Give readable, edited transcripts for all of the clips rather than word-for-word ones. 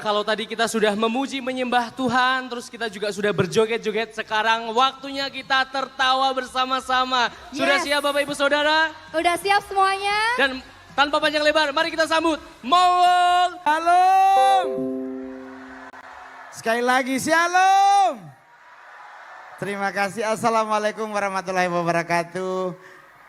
kalau tadi kita sudah memuji menyembah Tuhan, terus kita juga sudah berjoget-joget, sekarang waktunya kita tertawa bersama-sama. Sudah siap Bapak Ibu Saudara? Udah siap semuanya? Dan tanpa panjang lebar, mari kita sambut Mongol. Shalom. Sekali lagi shalom. Terima kasih. Assalamualaikum warahmatullahi wabarakatuh.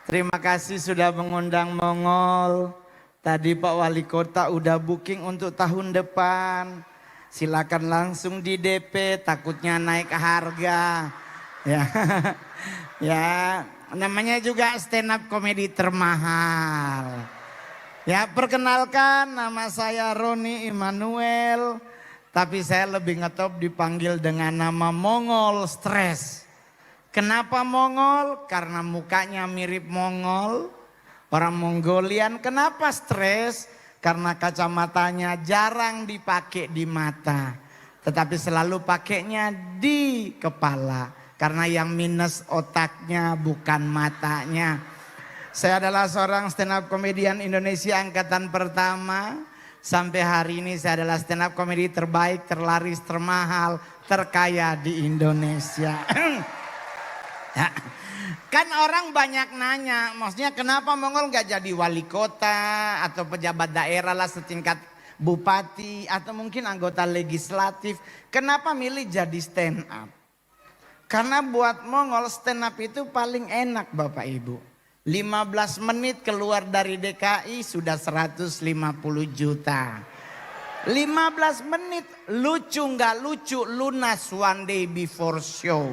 Terima kasih sudah mengundang Mongol. Tadi Pak Wali Kota udah booking untuk tahun depan. Silakan langsung di DP, takutnya naik harga. Ya, ya namanya juga stand up comedy termahal. Ya, perkenalkan nama saya Roni Immanuel. Tapi saya lebih ngetop dipanggil dengan nama Mongol Stres. Kenapa Mongol? Karena mukanya mirip Mongol. Orang Mongolian. Kenapa stres? Karena kacamatanya jarang dipakai di mata. Tetapi selalu pakainya di kepala. Karena yang minus otaknya bukan matanya. Saya adalah seorang stand up comedian Indonesia angkatan pertama. Sampai hari ini saya adalah stand up comedy terbaik, terlaris, termahal, terkaya di Indonesia. Ya. Kan orang banyak nanya, maksudnya kenapa Mongol gak jadi wali kota atau pejabat daerah lah setingkat bupati atau mungkin anggota legislatif. Kenapa milih jadi stand up? Karena buat Mongol stand up itu paling enak Bapak Ibu. 15 menit keluar dari DKI sudah 150 juta. 15 menit lucu nggak lucu lunas one day before show.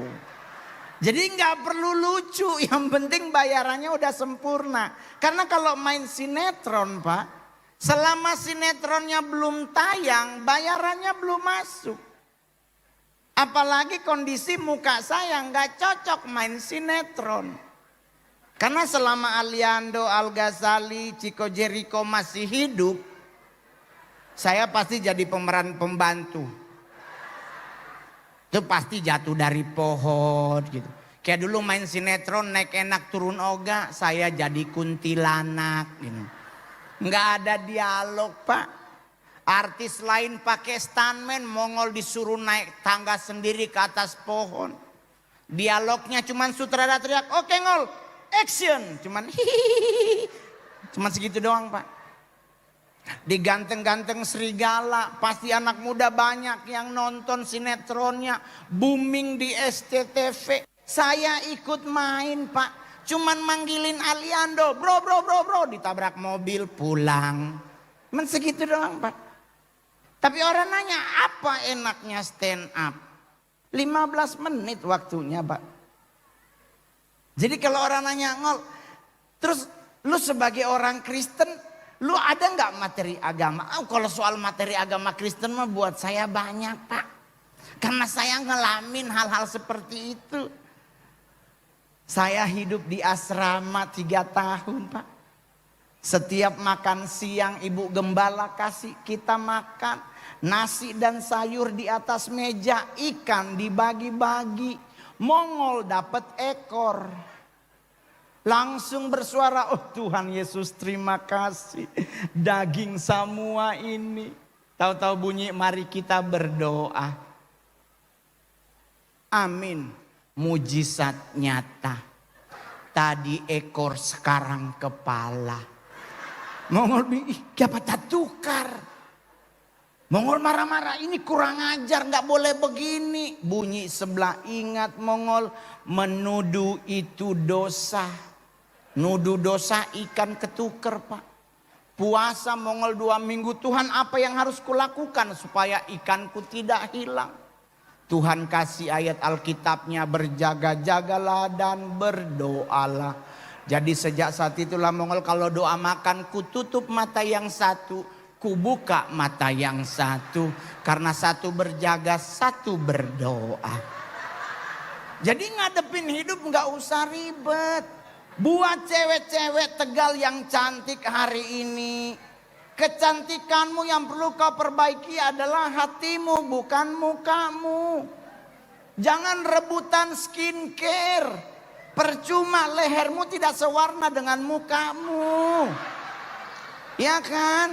Jadi nggak perlu lucu, yang penting bayarannya udah sempurna. Karena kalau main sinetron Pak, selama sinetronnya belum tayang, bayarannya belum masuk. Apalagi kondisi muka saya nggak cocok main sinetron. Karena selama Aliando, Al Ghazali, Chico Jericho masih hidup, saya pasti jadi pemeran pembantu. Itu pasti jatuh dari pohon gitu. Kayak dulu main sinetron naik enak turun oga, saya jadi kuntilanak gitu. Nggak ada dialog Pak. Artis lain pakai stuntman, Mongol disuruh naik tangga sendiri ke atas pohon. Dialognya cuman sutradara teriak, oke Ngol, action. Cuman hihihi. Cuman segitu doang Pak. Diganteng-ganteng serigala, pasti anak muda banyak yang nonton sinetronnya, booming di SCTV. Saya ikut main Pak, cuman manggilin Aliando, bro, ditabrak mobil pulang. Men segitu doang Pak. Tapi orang nanya apa enaknya stand up? 15 menit waktunya Pak. Jadi kalau orang nanya Ngol, terus lu sebagai orang Kristen, lu ada nggak materi agama? Oh, kalau soal materi agama Kristen mah buat saya banyak Pak. Karena saya ngalamin hal-hal seperti itu. Saya hidup di asrama 3 tahun Pak. Setiap makan siang Ibu Gembala kasih kita makan. Nasi dan sayur di atas meja, ikan dibagi-bagi. Mongol dapat ekor. Langsung bersuara, oh Tuhan Yesus terima kasih. Daging semua ini. Tahu-tahu bunyi mari kita berdoa. Amin. Mujizat nyata. Tadi ekor sekarang kepala. Mongol bilang, siapa tak tukar. Mongol marah-marah, ini kurang ajar, gak boleh begini. Bunyi sebelah, ingat Mongol, menuduh itu dosa. Nuduh dosa ikan ketuker Pak. Puasa Mongol 2 minggu, Tuhan apa yang harus kulakukan supaya ikanku tidak hilang. Tuhan kasih ayat Alkitabnya, berjaga-jagalah dan berdoalah. Jadi sejak saat itulah Mongol kalau doa makan, ku tutup mata yang satu, ku buka mata yang satu. Karena satu berjaga, satu berdoa. Jadi ngadepin hidup gak usah ribet. Buat cewek-cewek Tegal yang cantik hari ini, kecantikanmu yang perlu kau perbaiki adalah hatimu, bukan mukamu. Jangan rebutan skincare. Percuma lehermu tidak sewarna dengan mukamu. Ya kan?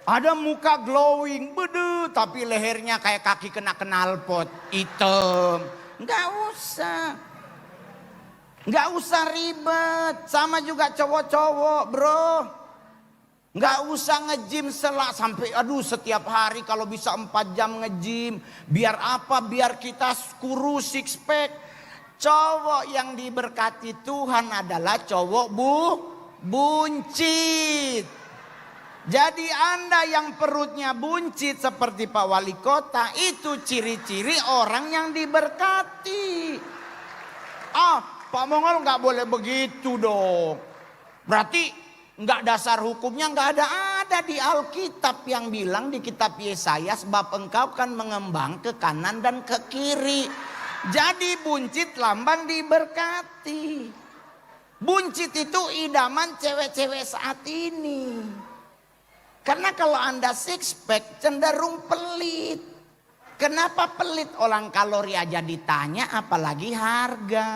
Ada muka glowing, bede, tapi lehernya kayak kaki kena knalpot, hitam. Nggak usah. Nggak usah ribet. Sama juga cowok-cowok, bro. Nggak usah nge-gym sampai setiap hari kalau bisa 4 jam nge-gym. Biar apa? Biar kita kurus six pack. Cowok yang diberkati Tuhan adalah cowok buncit. Jadi Anda yang perutnya buncit seperti Pak Wali Kota, itu ciri-ciri orang yang diberkati. Pak Mongol nggak boleh begitu dong. Berarti nggak dasar hukumnya nggak ada di Alkitab yang bilang di kitab Yesaya, sebab engkau kan mengembang ke kanan dan ke kiri. Jadi buncit lambang diberkati. Buncit itu idaman cewek-cewek saat ini. Karena kalau Anda six pack cenderung pelit. Kenapa pelit? Orang kalori aja ditanya apalagi harga.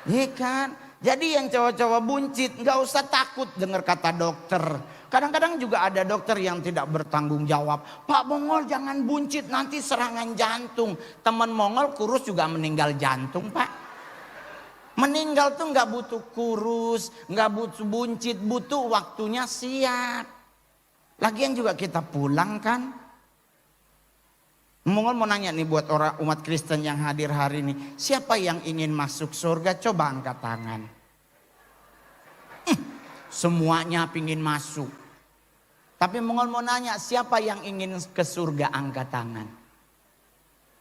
Iya kan? Jadi yang cowok-cowok buncit nggak usah takut dengar kata dokter. Kadang-kadang juga ada dokter yang tidak bertanggung jawab. Pak Mongol jangan buncit nanti serangan jantung. Teman Mongol kurus juga meninggal jantung, Pak. Meninggal tuh nggak butuh kurus, nggak butuh buncit, butuh waktunya siap. Lagian juga kita pulang kan. Mongol mau nanya nih buat orang umat Kristen yang hadir hari ini. Siapa yang ingin masuk surga? Coba angkat tangan. Semuanya pingin masuk. Tapi Mongol mau nanya, siapa yang ingin ke surga? Angkat tangan.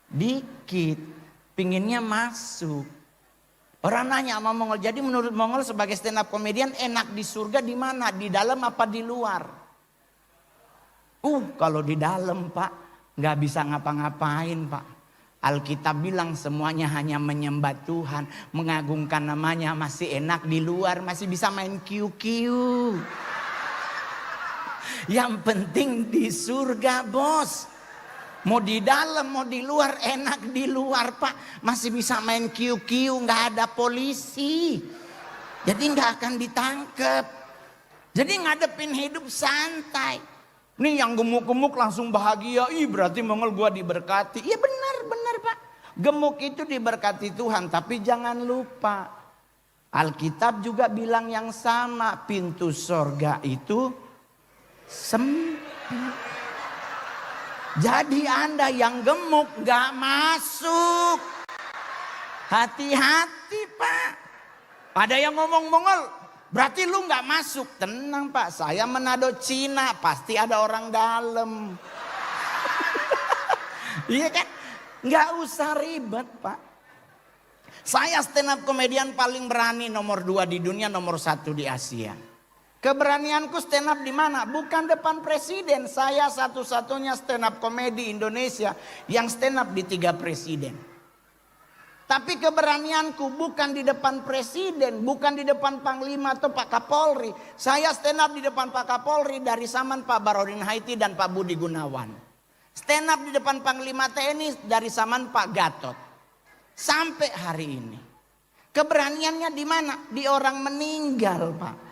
Dikit. Pinginnya masuk. Orang nanya sama Mongol, jadi menurut Mongol sebagai stand up comedian enak di surga di mana? Di dalam apa di luar? Kalau di dalam, Pak, nggak bisa ngapa-ngapain, Pak. Alkitab bilang semuanya hanya menyembah Tuhan, mengagungkan namanya. Masih enak di luar, masih bisa main kiu-kiu. Yang penting di surga, bos. Mau di dalam, mau di luar, enak di luar, Pak. Masih bisa main kiu-kiu, nggak ada polisi. Jadi nggak akan ditangkep. Jadi ngadepin hidup santai. Nih yang gemuk-gemuk langsung bahagia. Berarti Mongol gua diberkati. Iya benar Pak. Gemuk itu diberkati Tuhan. Tapi jangan lupa. Alkitab juga bilang yang sama. Pintu sorga itu sempit. Jadi Anda yang gemuk gak masuk. Hati-hati, Pak. Ada yang ngomong Mongol, berarti lu gak masuk. Tenang, Pak, saya Manado Cina, pasti ada orang dalam. Iya kan? Gak usah ribet, Pak. Saya stand up komedian paling berani, nomor 2 di dunia, nomor 1 di Asia. Keberanianku stand up di mana? Bukan depan presiden. Saya satu-satunya stand up komedi Indonesia yang stand up di 3 presiden. Tapi keberanianku bukan di depan presiden, bukan di depan Panglima atau Pak Kapolri. Saya stand up di depan Pak Kapolri dari zaman Pak Barodin Haiti dan Pak Budi Gunawan. Stand up di depan Panglima TNI dari zaman Pak Gatot. Sampai hari ini. Keberaniannya di mana? Di orang meninggal, Pak.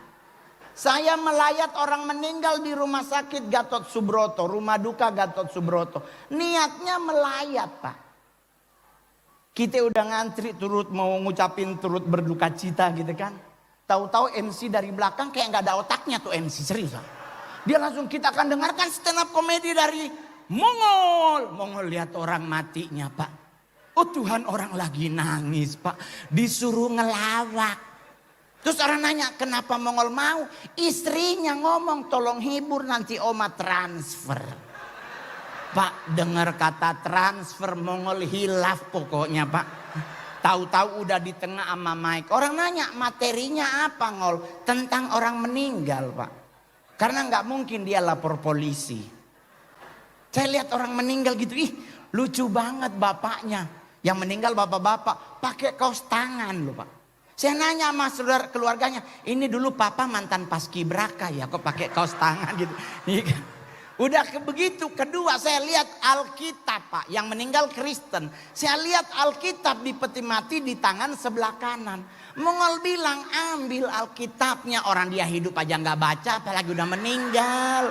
Saya melayat orang meninggal di rumah sakit Gatot Subroto, rumah duka Gatot Subroto. Niatnya melayat, Pak. Kita udah ngantri turut mau ngucapin turut berduka cita gitu kan. Tahu-tahu MC dari belakang kayak nggak ada otaknya tuh MC, serius. Dia langsung, kita akan dengarkan stand up komedi dari Mongol. Mongol lihat orang matinya, Pak. Oh Tuhan, orang lagi nangis, Pak. Disuruh ngelawak. Terus orang nanya, kenapa Mongol mau? Istrinya ngomong, tolong hibur nanti oma transfer. Pak, dengar kata transfer, Mongol hilaf pokoknya, Pak. Tahu-tahu udah di tengah sama Mike. Orang nanya, materinya apa, Ngol? Tentang orang meninggal, Pak. Karena nggak mungkin dia lapor polisi. Saya lihat orang meninggal gitu, lucu banget bapaknya. Yang meninggal bapak-bapak, pakai kaos tangan loh, Pak. Saya nanya sama saudara keluarganya, ini dulu papa mantan paskibraka ya, kok pakai kaos tangan gitu. Udah begitu. Kedua, saya lihat Alkitab, Pak, yang meninggal Kristen. Saya lihat Alkitab di peti mati di tangan sebelah kanan. Mongol bilang, ambil Alkitabnya. Orang dia hidup aja nggak baca, apalagi udah meninggal.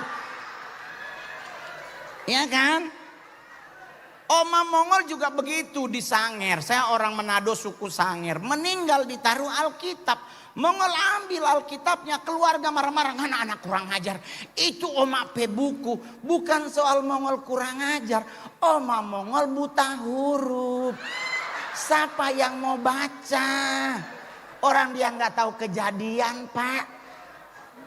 Ya kan? Oma Mongol juga begitu di Sangir. Saya orang Manado suku Sangir. Meninggal ditaruh Alkitab. Mongol ambil Alkitabnya, keluarga marah-marah. Anak-anak kurang ajar. Itu Oma pe buku. Bukan soal Mongol kurang ajar. Oma Mongol buta huruf. Siapa yang mau baca? Orang dia nggak tahu kejadian, Pak.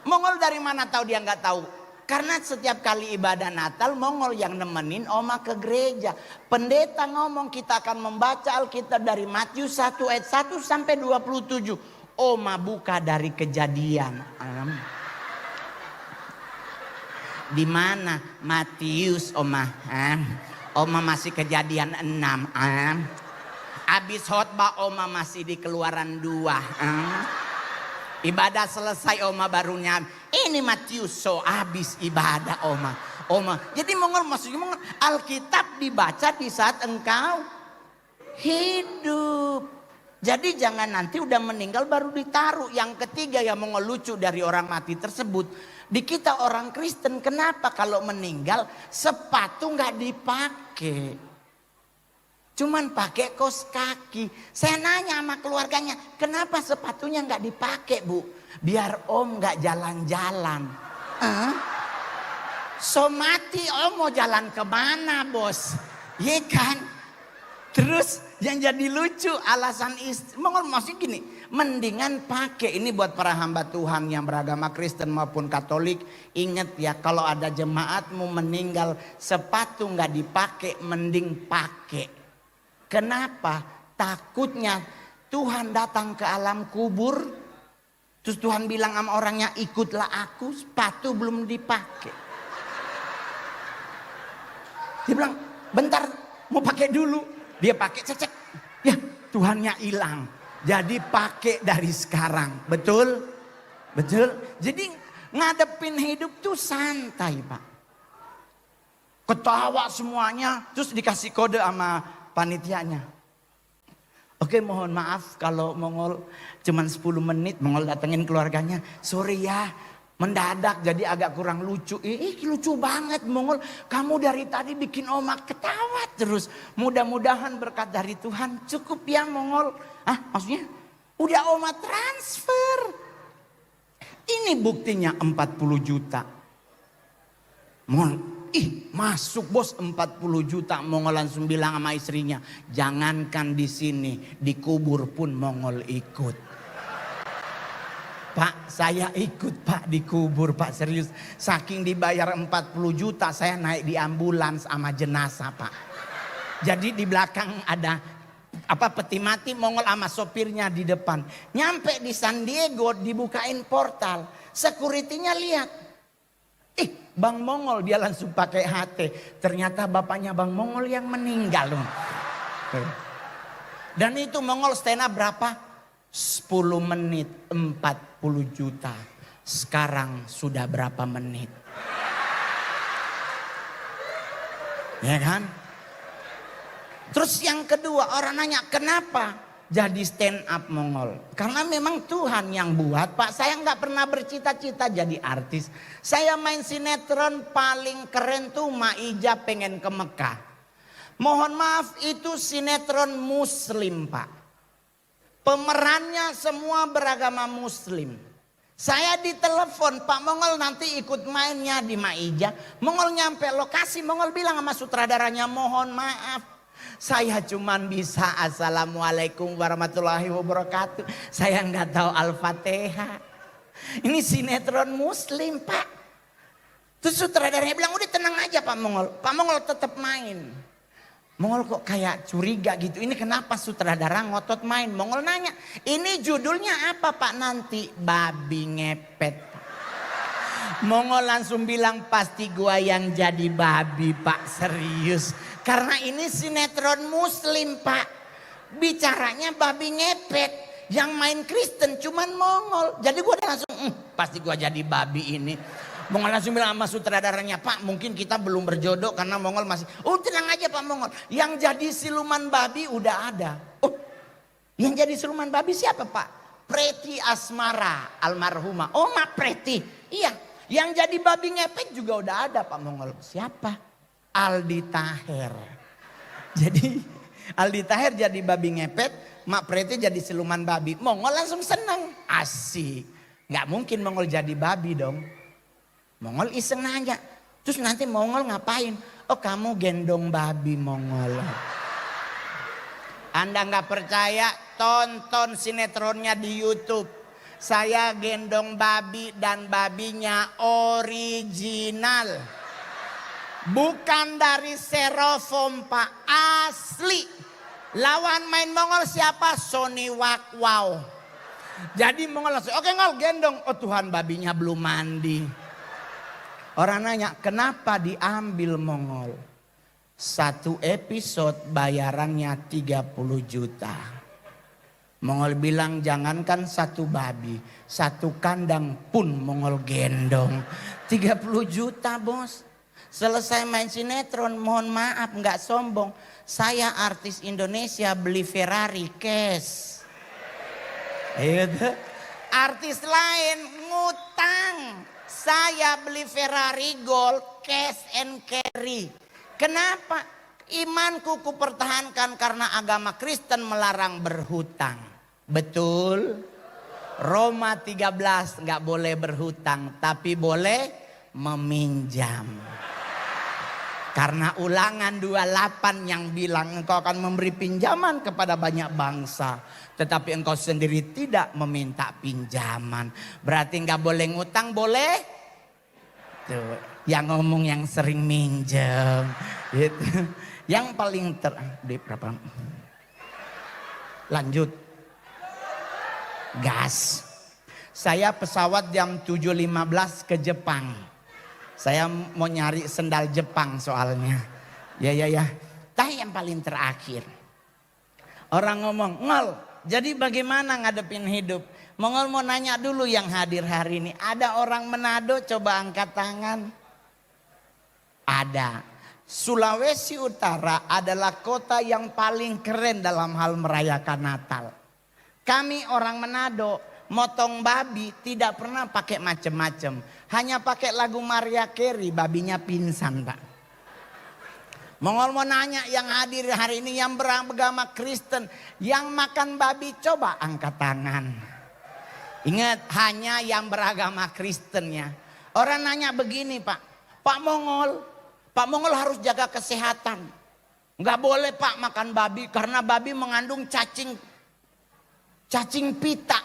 Mongol dari mana tahu dia nggak tahu? Karena setiap kali ibadah Natal, Mongol yang nemenin Oma ke gereja. Pendeta ngomong kita akan membaca Alkitab dari Matius 1 ayat 1 sampai 27. Oma buka dari Kejadian. Di mana? Matius, Oma. Oma masih Kejadian 6. Habis khotbah Oma masih di Keluaran 2. Ibadah selesai Oma barunya. Ini Matius, so habis ibadah Oma. Jadi Mongol maksudnya Mongol, Alkitab dibaca di saat engkau hidup. Jadi jangan nanti udah meninggal baru ditaruh. Yang ketiga yang Mongol lucu dari orang mati tersebut. Di kita orang Kristen kenapa kalau meninggal sepatu nggak dipakai? Cuman pakai kaos kaki. Saya nanya sama keluarganya, kenapa sepatunya nggak dipakai, Bu? Biar Om nggak jalan-jalan. So mati Om mau jalan kemana, Bos? Iya kan? Terus yang jadi lucu alasan Mongol masih gini, mendingan pakai. Ini buat para hamba Tuhan yang beragama Kristen maupun Katolik. Ingat ya, kalau ada jemaatmu meninggal sepatu nggak dipakai, mending pakai. Kenapa? Takutnya Tuhan datang ke alam kubur. Terus Tuhan bilang sama orangnya, ikutlah aku, sepatu belum dipakai. Dia bilang, bentar mau pakai dulu. Dia pakai, cek. Ya Tuhannya hilang. Jadi pakai dari sekarang. Betul? Betul? Jadi ngadepin hidup tuh santai, Pak. Ketawa semuanya, terus dikasih kode sama panitianya. Oke, mohon maaf kalau Mongol cuman 10 menit. Mongol datengin keluarganya. Sorry ya, mendadak jadi agak kurang lucu. Lucu banget Mongol. Kamu dari tadi bikin Oma ketawa terus. Mudah-mudahan berkat dari Tuhan. Cukup ya Mongol. Maksudnya? Udah Oma transfer. Ini buktinya 40 juta. Mongol. Masuk bos 40 juta. Mongol langsung bilang sama istrinya, jangankan di sini, di kubur pun Mongol ikut. Pak, saya ikut Pak di kubur Pak, serius. Saking dibayar 40 juta, saya naik di ambulans sama jenazah Pak. Jadi di belakang ada peti mati, Mongol sama sopirnya di depan. Nyampe di San Diego dibukain portal. Security-nya lihat. Bang Mongol, dia langsung pakai HT. Ternyata bapaknya Bang Mongol yang meninggal. Dan itu Mongol stand up berapa? 10 menit 40 juta. Sekarang sudah berapa menit? Ya kan? Terus yang kedua orang nanya, kenapa jadi stand up Mongol? Karena memang Tuhan yang buat Pak. Saya nggak pernah bercita-cita jadi artis. Saya main sinetron paling keren tuh Maija Pengen ke Mekah. Mohon maaf itu sinetron muslim Pak. Pemerannya semua beragama muslim. Saya ditelepon, Pak Mongol nanti ikut mainnya di Maija. Mongol nyampe lokasi, Mongol bilang sama sutradaranya, mohon maaf. Saya cuman bisa assalamualaikum warahmatullahi wabarakatuh. Saya nggak tahu Al-Fatihah. Ini sinetron muslim Pak. Terus sutradaranya bilang udah tenang aja Pak Mongol. Pak Mongol tetap main. Mongol kok kayak curiga gitu. Ini kenapa sutradara ngotot main? Mongol nanya, ini judulnya apa Pak nanti? Babi ngepet. Mongol langsung bilang pasti gua yang jadi babi Pak, serius. Karena ini sinetron muslim Pak. Bicaranya babi ngepet. Yang main Kristen cuman Mongol. Jadi gua langsung pasti gua jadi babi ini. Mongol langsung bilang sama sutradaranya, Pak mungkin kita belum berjodoh karena Mongol masih. Oh tenang aja Pak Mongol. Yang jadi siluman babi udah ada. Oh yang jadi siluman babi siapa Pak? Preti Asmara almarhumah. Oh Ma Preti. Iya. Yang jadi babi ngepet juga udah ada Pak Mongol. Siapa? Aldi Taher. Jadi Aldi Taher jadi babi ngepet, Mak Preti jadi siluman babi. Mongol langsung seneng, asik. Gak mungkin Mongol jadi babi dong. Mongol iseng nanya, terus nanti Mongol ngapain? Oh kamu gendong babi Mongol. Anda gak percaya, tonton sinetronnya di YouTube. Saya gendong babi dan babinya original. Bukan dari Serofom Pak, asli. Lawan main Mongol siapa? Sony Wakwau. Jadi Mongol langsung, oke Ngol gendong. Oh Tuhan babinya belum mandi. Orang nanya, kenapa diambil Mongol? Satu episode bayarannya 30 juta. Mongol bilang jangankan satu babi, satu kandang pun Mongol gendong. 30 juta bos. Selesai main sinetron, mohon maaf nggak sombong. Saya artis Indonesia beli Ferrari cash. Artis lain ngutang. Saya beli Ferrari Gold cash and carry. Kenapa? Imanku kupertahankan karena agama Kristen melarang berhutang. Betul? Roma 13 nggak boleh berhutang, tapi boleh meminjam. Karena Ulangan 28 yang bilang engkau akan memberi pinjaman kepada banyak bangsa. Tetapi engkau sendiri tidak meminta pinjaman. Berarti nggak boleh ngutang, boleh? Tuh, yang ngomong yang sering minjem. Gitu. Yang paling di berapa? Lanjut. Gas. Saya pesawat jam 7.15 ke Jepang. Saya mau nyari sendal Jepang soalnya. Ya. Tah yang paling terakhir. Orang ngomong, Ngol, jadi bagaimana ngadepin hidup? Mongol mau nanya dulu yang hadir hari ini. Ada orang Manado coba angkat tangan. Ada. Sulawesi Utara adalah kota yang paling keren dalam hal merayakan Natal. Kami orang Manado motong babi tidak pernah pakai macem-macem. Hanya pakai lagu Maria Carey, babinya pingsan Pak. Mongol mau nanya yang hadir hari ini yang beragama Kristen. Yang makan babi coba angkat tangan. Ingat hanya yang beragama Kristen ya. Orang nanya begini Pak. Pak Mongol harus jaga kesehatan. Nggak boleh Pak makan babi karena babi mengandung cacing pita.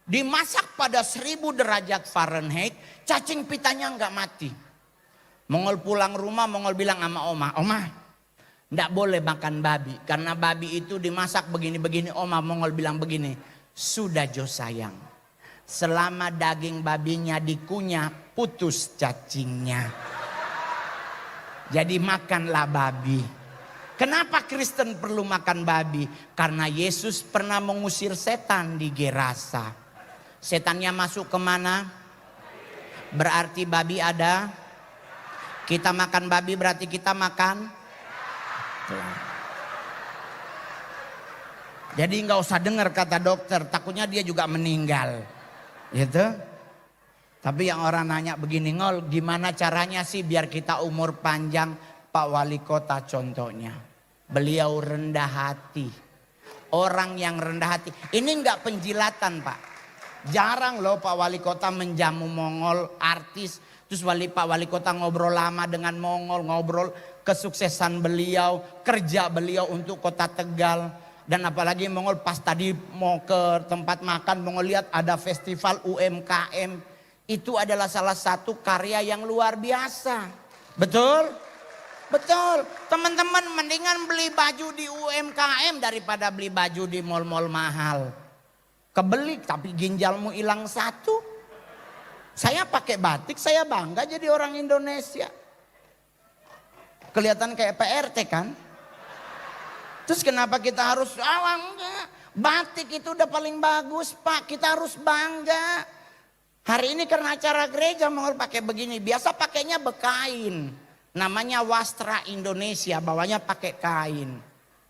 Dimasak pada 1000 derajat Fahrenheit, cacing pitanya nggak mati. Mongol pulang rumah, Mongol bilang sama Oma, nggak boleh makan babi. Karena babi itu dimasak begini-begini. Mongol bilang begini, sudah Jo sayang. Selama daging babinya dikunyah, putus cacingnya. Jadi makanlah babi. Kenapa Kristen perlu makan babi? Karena Yesus pernah mengusir setan di Gerasa. Setannya masuk kemana? Berarti babi ada. Kita makan babi berarti kita makan. Jadi nggak usah dengar kata dokter, takutnya dia juga meninggal. Gitu. Tapi yang orang nanya begini, Ngol, gimana caranya sih biar kita umur panjang? Pak Wali Kota contohnya. Beliau rendah hati. Orang yang rendah hati. Ini nggak penjilatan Pak. Jarang loh Pak Wali Kota menjamu Mongol, artis. Terus Pak Wali Kota ngobrol lama dengan Mongol. Ngobrol kesuksesan beliau, kerja beliau untuk kota Tegal. Dan apalagi Mongol pas tadi mau ke tempat makan, Mongol lihat ada festival UMKM. Itu adalah salah satu karya yang luar biasa. Betul? Betul. Teman-teman mendingan beli baju di UMKM daripada beli baju di mall-mall mahal. Kebeli tapi ginjalmu hilang satu. Saya pakai batik, saya bangga jadi orang Indonesia. Kelihatan kayak PRT kan? Terus kenapa kita harus, enggak. Batik itu udah paling bagus Pak, kita harus bangga. Hari ini karena acara gereja mau pakai begini, biasa pakainya bekain. Namanya Wastra Indonesia, bawahnya pakai kain.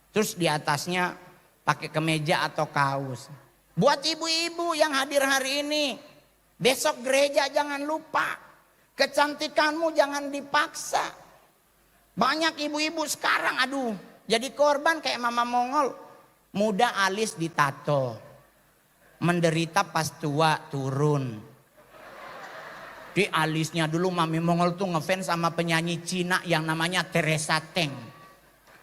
Terus di atasnya pakai kemeja atau kaos. Buat ibu-ibu yang hadir hari ini, besok gereja jangan lupa. Kecantikanmu jangan dipaksa. Banyak ibu-ibu sekarang aduh jadi korban kayak mama Mongol. Muda alis ditato. Menderita pas tua turun. Di alisnya dulu Mami Mongol tuh ngefans sama penyanyi Cina yang namanya Teresa Teng.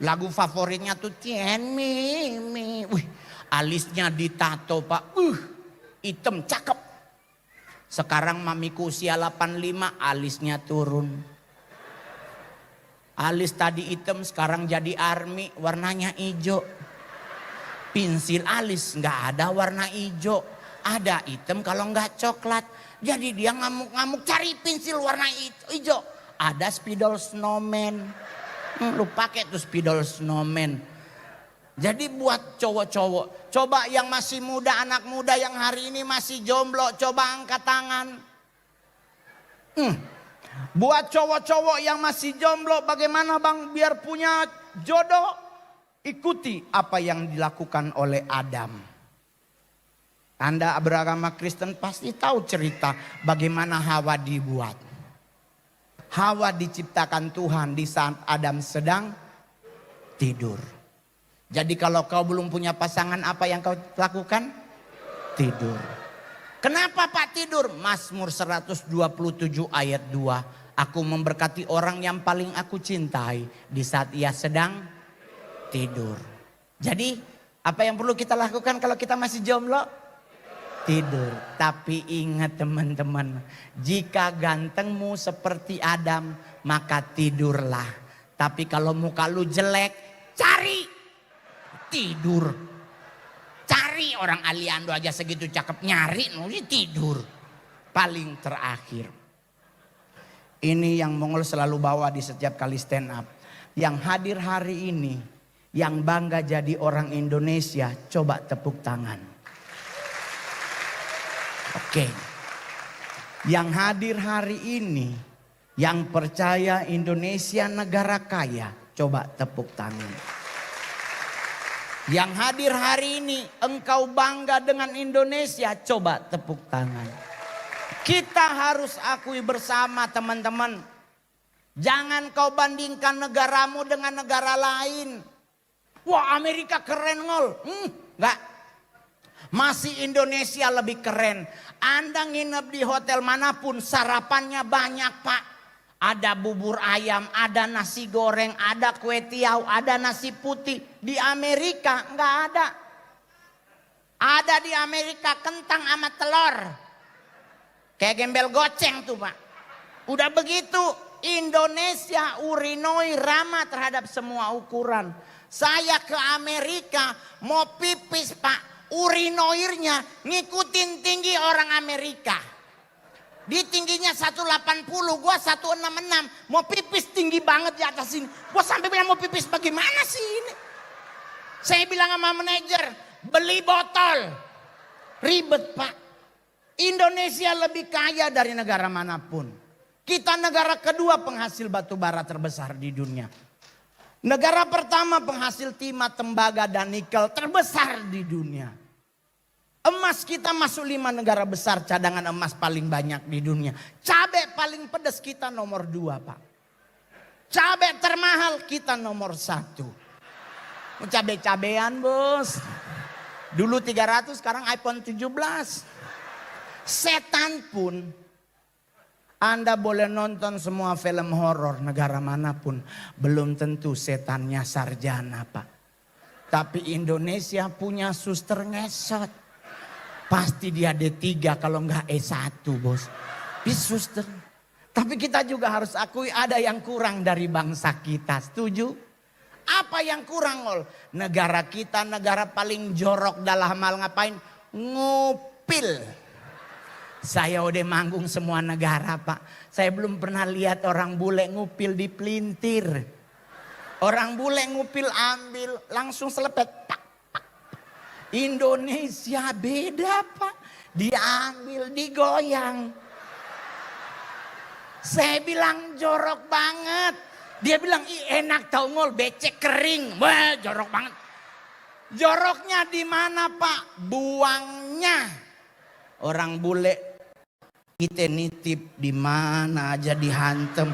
Lagu favoritnya tuh Tien Mi Mi. Wih, alisnya ditato Pak. Hitam cakep. Sekarang mamiku usia 85 alisnya turun. Alis tadi hitam sekarang jadi army warnanya hijau. Pensil alis nggak ada warna hijau. Ada hitam kalau nggak coklat. Jadi dia ngamuk-ngamuk cari pensil warna hijau. Ada spidol snowman. Lu pakai tuh spidol snowman. Jadi buat cowok-cowok, coba yang masih muda, anak muda yang hari ini masih jomblo, coba angkat tangan. Buat cowok-cowok yang masih jomblo, bagaimana bang biar punya jodoh? Ikuti apa yang dilakukan oleh Adam. Anda beragama Kristen pasti tahu cerita bagaimana Hawa dibuat. Hawa diciptakan Tuhan di saat Adam sedang tidur. Jadi kalau kau belum punya pasangan apa yang kau lakukan? Tidur. Kenapa Pak tidur? Mazmur 127 ayat 2. Aku memberkati orang yang paling aku cintai di saat ia sedang tidur. Jadi apa yang perlu kita lakukan kalau kita masih jomblo? Tidur. Tapi ingat teman-teman, jika gantengmu seperti Adam, maka tidurlah. Tapi kalau muka lu jelek, cari tidur. Cari orang Aliando aja segitu cakep nyari nulis tidur. Paling terakhir. Ini yang Mongol selalu bawa di setiap kali stand up. Yang hadir hari ini, yang bangga jadi orang Indonesia, coba tepuk tangan. Oke. Yang hadir hari ini, yang percaya Indonesia negara kaya, coba tepuk tangan. Yang hadir hari ini, engkau bangga dengan Indonesia, coba tepuk tangan. Kita harus akui bersama teman-teman. Jangan kau bandingkan negaramu dengan negara lain. Wah Amerika keren ngol. Enggak. Masih Indonesia lebih keren. Anda nginep di hotel manapun sarapannya banyak Pak. Ada bubur ayam, ada nasi goreng, ada kue tiaw, ada nasi putih. Di Amerika nggak ada. Ada di Amerika kentang sama telur. Kayak gembel goceng tuh Pak. Udah begitu Indonesia urinoi ramah terhadap semua ukuran. Saya ke Amerika mau pipis Pak. Urinoirnya ngikutin tinggi orang Amerika. Di tingginya 180, gua 166. Mau pipis tinggi banget di atas sini. Gua sampai bilang mau pipis bagaimana sih ini? Saya bilang sama manajer, beli botol. Ribet Pak. Indonesia lebih kaya dari negara manapun. Kita negara kedua penghasil batu bara terbesar di dunia. Negara pertama penghasil timah, tembaga dan nikel terbesar di dunia. Emas kita masuk 5 negara besar cadangan emas paling banyak di dunia. Cabai paling pedas kita nomor 2 Pak. Cabai termahal kita nomor 1. Cabai-cabean bos. Dulu 300 sekarang iPhone 17. Setan pun. Anda boleh nonton semua film horor negara manapun. Belum tentu setannya sarjana Pak. Tapi Indonesia punya suster ngesot. Pasti dia D3 kalau enggak E1 bos. Di suster. Tapi kita juga harus akui ada yang kurang dari bangsa kita. Setuju? Apa yang kurang Ol? Negara kita negara paling jorok dalam hal ngapain? Ngupil. Saya udah manggung semua negara Pak. Saya belum pernah lihat orang bule ngupil di pelintir. Orang bule ngupil ambil langsung selepet. Pak. Indonesia beda Pak. Diambil, digoyang. Saya bilang jorok banget. Dia bilang enak tau ngol becek kering. Wah jorok banget. Joroknya di mana Pak? Buangnya. Orang bule kita nitip di mana aja dihantem.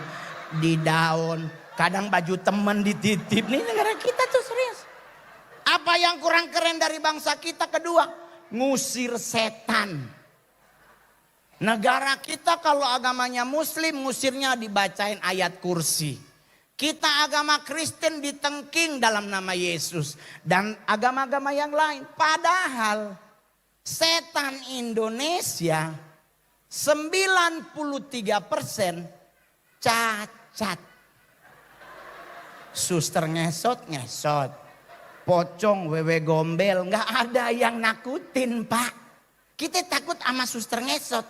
Di daun. Kadang baju temen dititip. Nih negara kita tuh serius. Apa yang kurang keren dari bangsa kita? Kedua, ngusir setan. Negara kita kalau agamanya muslim, ngusirnya dibacain ayat kursi. Kita agama Kristen ditengking dalam nama Yesus. Dan agama-agama yang lain. Padahal setan Indonesia 93% cacat. Suster ngesot. Pocong, wewe gombel. Nggak ada yang nakutin Pak. Kita takut sama suster ngesot.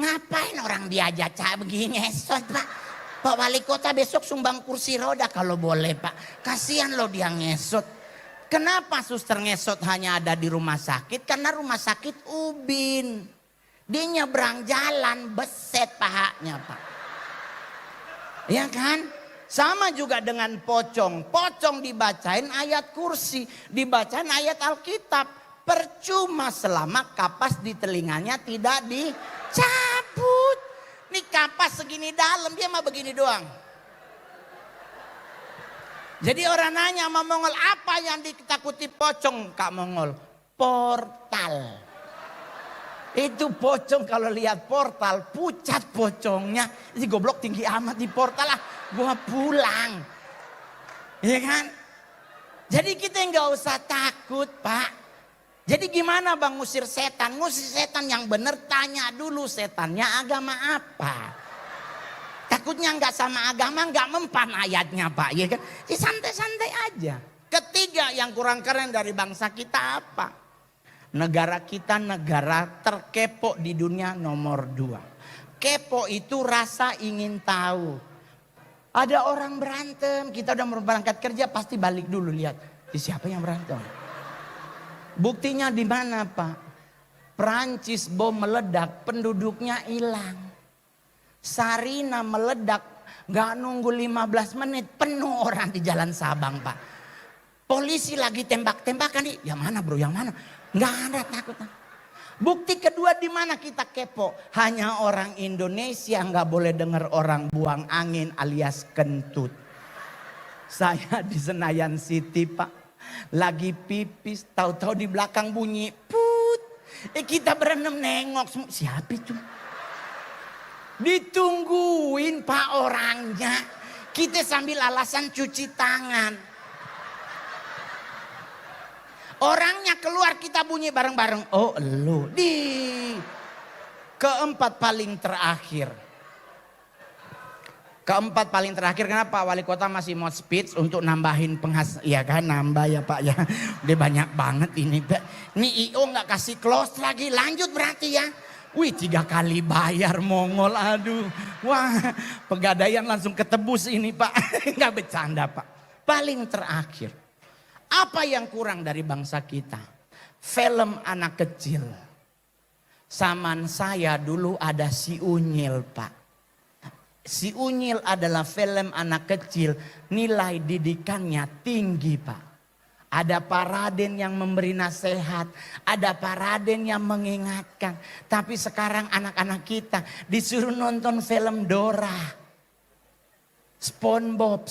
Ngapain orang diajak begini ngesot Pak. Pak Wali Kota besok sumbang kursi roda kalau boleh Pak. Kasihan loh dia ngesot. Kenapa suster ngesot hanya ada di rumah sakit? Karena rumah sakit ubin. Dia nyebrang jalan beset pahanya Pak. Ya kan? Sama juga dengan pocong. Pocong dibacain ayat kursi. Dibacain ayat Alkitab. Percuma selama kapas di telinganya tidak dicabut. Nih kapas segini dalam, dia mah begini doang. Jadi orang nanya sama Mongol, apa yang ditakuti pocong Kak Mongol? Portal. Itu pocong kalau lihat portal, pucat pocongnya. Ini goblok tinggi amat di portal lah, gua pulang. Iya kan? Jadi kita nggak usah takut Pak. Jadi gimana Bang ngusir setan? Ngusir setan yang bener tanya dulu setannya agama apa. Takutnya nggak sama agama nggak mempan ayatnya Pak. Ya kan? Ya santai-santai aja. Ketiga yang kurang keren dari bangsa kita apa? Negara kita negara terkepo di dunia nomor 2. Kepo itu rasa ingin tahu. Ada orang berantem, kita udah mau berangkat kerja pasti balik dulu lihat. Siapa yang berantem? Buktinya di mana Pak? Prancis bom meledak, penduduknya hilang. Sarina meledak, gak nunggu 15 menit, penuh orang di Jalan Sabang Pak. Polisi lagi tembak-tembakan nih, yang mana bro, yang mana? Gak ada takut. Bukti kedua di mana kita kepo? Hanya orang Indonesia gak boleh dengar orang buang angin alias kentut. Saya di Senayan City Pak. Lagi pipis, tahu-tahu di belakang bunyi put. Kita berenam nengok, siapa itu? Ditungguin Pak orangnya. Kita sambil alasan cuci tangan. Orangnya keluar kita bunyi bareng-bareng. Oh lu. Keempat paling terakhir. Keempat paling terakhir kenapa Wali Kota masih mau speech untuk nambahin ya kan nambah ya Pak ya. Udah banyak banget ini Pak. Ini IO nggak kasih close lagi lanjut berarti ya. Wih 3 kali bayar Mongol aduh. Wah pegadaian langsung ketebus ini Pak. Nggak bercanda Pak. Paling terakhir. Apa yang kurang dari bangsa kita? Film anak kecil. Zaman saya dulu ada Si Unyil Pak. Si Unyil adalah film anak kecil, nilai didikannya tinggi Pak. Ada Pak Raden yang memberi nasihat, ada Pak Raden yang mengingatkan. Tapi sekarang anak-anak kita disuruh nonton film Dora, SpongeBob,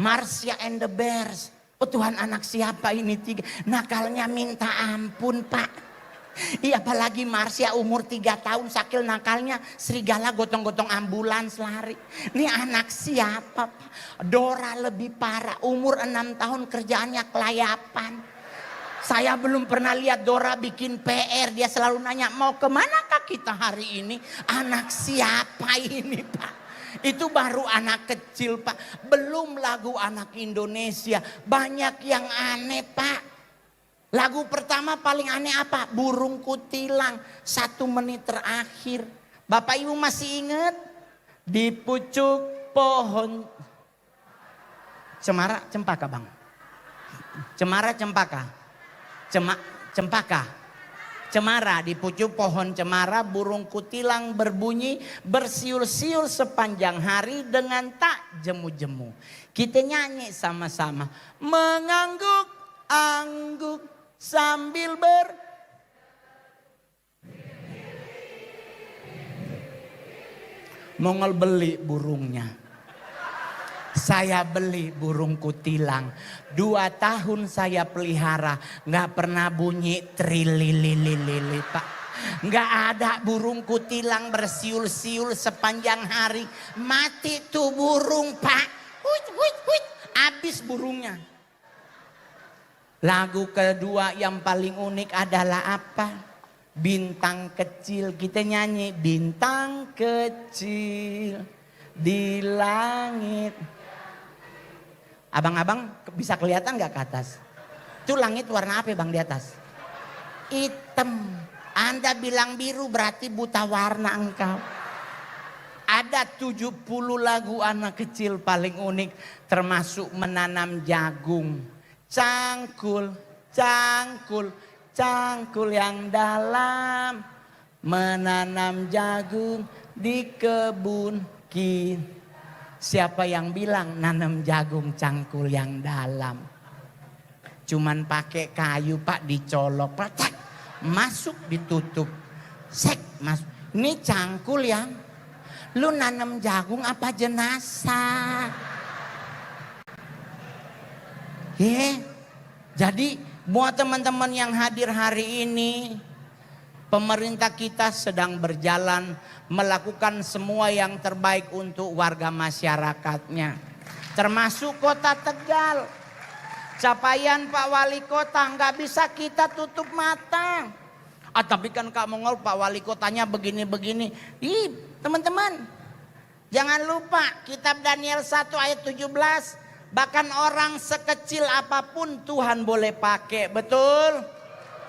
Marcia and the Bears. Oh Tuhan anak siapa ini 3, nakalnya minta ampun Pak. Iya apalagi Marcia umur 3 tahun sakil nakalnya serigala gotong-gotong ambulans lari. Ini anak siapa? Dora lebih parah umur 6 tahun kerjaannya kelayapan. Saya belum pernah lihat Dora bikin PR. Dia selalu nanya mau kemanakah kita hari ini? Anak siapa ini Pak? Itu baru anak kecil Pak. Belum lagu anak Indonesia. Banyak yang aneh Pak. Lagu pertama paling aneh apa? Burung kutilang. 1 menit terakhir. Bapak Ibu masih ingat? Di pucuk pohon. Cemara cempaka Bang. Cemara cempaka. Cempaka. Cemara di pucuk pohon cemara burung kutilang berbunyi bersiul-siul sepanjang hari dengan tak jemu-jemu. Kita nyanyi sama-sama. Mengangguk-angguk sambil Mongol beli burungnya. Saya beli burung kutilang. 2 tahun saya pelihara. Nggak pernah bunyi trililililili Pak. Nggak ada burung kutilang bersiul-siul sepanjang hari. Mati tuh burung Pak. Huit, huit, huit. Habis burungnya. Lagu kedua yang paling unik adalah apa? Bintang kecil. Kita nyanyi bintang kecil di langit. Abang-abang bisa kelihatan gak ke atas? Itu langit warna apa bang di atas? Hitam. Anda bilang biru berarti buta warna engkau. Ada 70 lagu anak kecil paling unik. Termasuk menanam jagung. Cangkul, cangkul, cangkul yang dalam. Menanam jagung di kebun kita. Siapa yang bilang nanam jagung cangkul yang dalam? Cuman pakai kayu Pak, dicolok, Pak, cek, masuk ditutup. Sek, masuk. Ini cangkul yang lu nanam jagung apa jenazah? Jadi buat teman-teman yang hadir hari ini, pemerintah kita sedang berjalan melakukan semua yang terbaik untuk warga masyarakatnya. Termasuk kota Tegal. Capaian Pak Wali Kota nggak bisa kita tutup mata. Tapi kan Kak Mongol Pak Wali Kotanya begini-begini. Ih teman-teman, jangan lupa kitab Daniel 1 ayat 17. Bahkan orang sekecil apapun Tuhan boleh pakai, betul?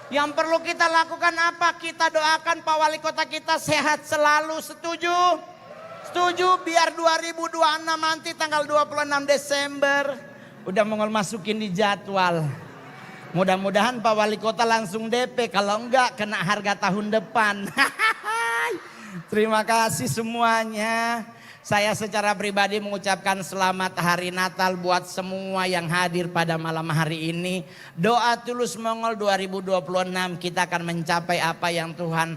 Yang perlu kita lakukan apa? Kita doakan Pak Wali Kota kita sehat selalu, setuju? Setuju biar 2026 nanti tanggal 26 Desember. Udah Mongol masukin di jadwal. Mudah-mudahan Pak Wali Kota langsung DP, kalau enggak kena harga tahun depan. Terima kasih semuanya. Saya secara pribadi mengucapkan selamat hari Natal buat semua yang hadir pada malam hari ini. Doa tulus Mongol 2026 kita akan mencapai apa yang Tuhan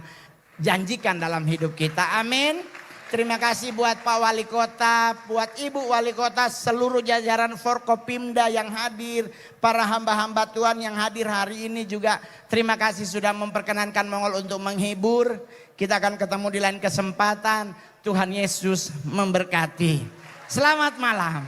janjikan dalam hidup kita. Amin. Terima kasih buat Pak Wali Kota, buat Ibu Wali Kota, seluruh jajaran Forkopimda yang hadir, para hamba-hamba Tuhan yang hadir hari ini juga. Terima kasih sudah memperkenankan Mongol untuk menghibur. Kita akan ketemu di lain kesempatan. Tuhan Yesus memberkati. Selamat malam.